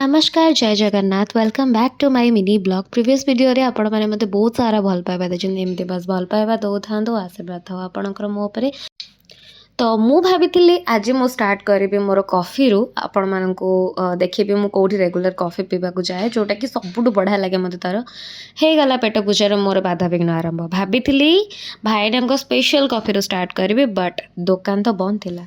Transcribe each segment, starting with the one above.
नमस्कार जय Jagannath welcome back to my mini blog previous video रे आपण माने मते बहुत सारा भल पाइबा देछन एमते बस भल पाइबा दो थांदो आशीर्वाद थाओ आपणकर मो उपरे। तो मु भाभी आज मु स्टार्ट करी मोर कॉफी रू आपण मानकू देखिबी मु कोठी रेगुलर कॉफी पीवा को जाए जोटा कि सबुठु बढ़िया लगे मते तार हे गला पेट पूजार मोर बाधा विघ्न आरंभ भाभी भाईडा स्पेशल कॉफी रू स्टार्ट करी बट दुकान तो बंद थिला।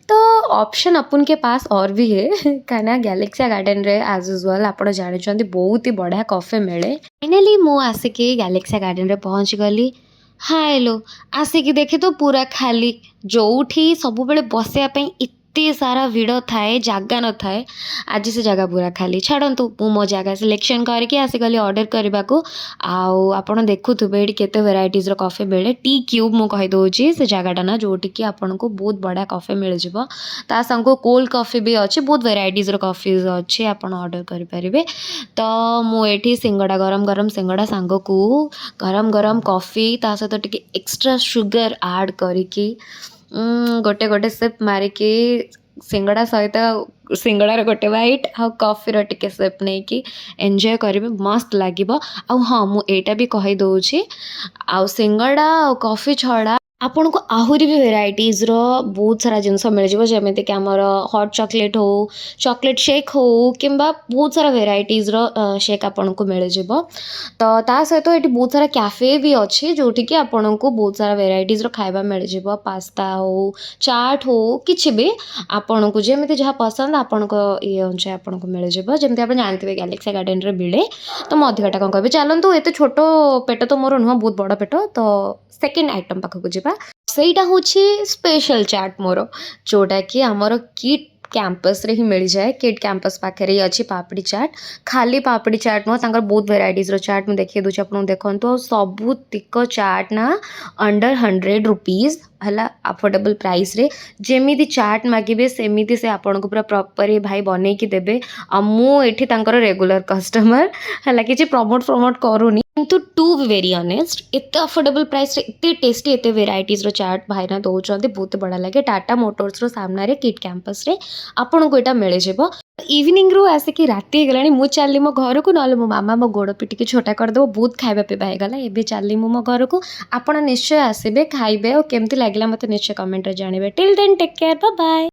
तो ऑप्शन अपन के पास और भी है कहीं गैलेक्सी गार्डन रे एज यूजुअल आप जानते बहुत ही बढ़िया कॉफी मिले। फाइनली मु आसिकी गैलेक्सी गार्डन रे पहुँच गली। हाय लो आसिकी देखे तो पूरा खाली जोठी सब बेले बसवाई एते सारा भिड़ थाए जगह न थाए आज से जगह पूरा खाली छाड़ू मु मो जगह सिलेक्शन करके आसीगली ऑर्डर करने को आपण देखुवे ये केते वेराइटीज रो कॉफी मिले टी क्यूब मु कहि दोची से जगहटा ना जोटी कि आपन को बहुत बड़ा कॉफी मिल जिवो ता संग कोल्ड कॉफी भी अच्छे बहुत वेराइटीज रो कॉफीज अच्छे आपण ऑर्डर करि परिबे। तो मु एठी सिंगड़ा गरम गरम सिंगड़ा सांग को गरम गरम कॉफी ता सहित टिके एक्स्ट्रा शुगर ऐड करिकी गोटे गोटे सिप मारिकी सिंगड़ा सहित सिंगड़ार गोटे बाइट आ कॉफीर टिके सिप नहीं कि एंजॉय करेंगे मस्त लगे। हाँ मुझे भी कही दूची आ सिंगड़ा आ कॉफी छड़ा आपन को आहरी भी वेराइटीज रो बहुत सारा जिनस मिल जाव जमी कि आमर हॉट चॉकलेट हो चॉकलेट शेक हो किंबा बहुत सारा वेराइटीज रो शेक आपन को मिल जाव। तो ता सहित ये बहुत सारा कैफे भी अच्छे जोटि कि आपन को बहुत सारा वेराइटीज रो खाइबा मिल जाव पास्ता हो चाट हो किछि भी आपन को जमी जहाँ पसंद आपन को ये अनुसार आपन को मिल जाव जमी आप जानते गैलेक्सी गार्डन रे मिले। तो मैं अधिकाटा कौन कह चलतु एत छोट पेट तो मोर नुह बहुत बड़ पेट। तो सेकेंड आइटम पाखक जावा सेटा हूँ स्पेशल चाट मोर जोटा कि आमर किट कैंपस रे ही मिल जाए किट कैंपस पाखे ही अच्छी पापड़ी चाट खाली पापड़ी चाट नुह तांकर बहुत वेराइटीज रो चाट मुझे देखिए दूसरी आपको देखो सबूतिक चाट ना अंडर 100 रुपीज है अफोर्डेबल प्राइस रे जेमिति चाट मागिबे सेमिति से आपन को पूरा प्रॉपर भाई बने की देबे आ मु एठी तांकर रेगुलर कस्टमर है कि प्रमोट करूनी किंतु टू बी वेरी ऑनेस्ट एत अफोर्डेबल प्राइस रे एत टेस्टी एत वेराइटीज रो चाट भाईना दौरान बहुत बढ़िया लगे टाटा मोटर्स रो सामने किट कैंपस रे आपन को यहाँ मिल जाव। इवनिंग रू आसिकी राति गलानी मु चली मो घर को ना मो मामा मो गोड़ पिटिकी छोटा करदेव बहुत खाଇବା पिबा होगा एबे चली मो घर को आपण निश्चय आसबे खाइबे और केमती लागला मते निश्चय कमेंट रे जानबे। Till then take care bye bye.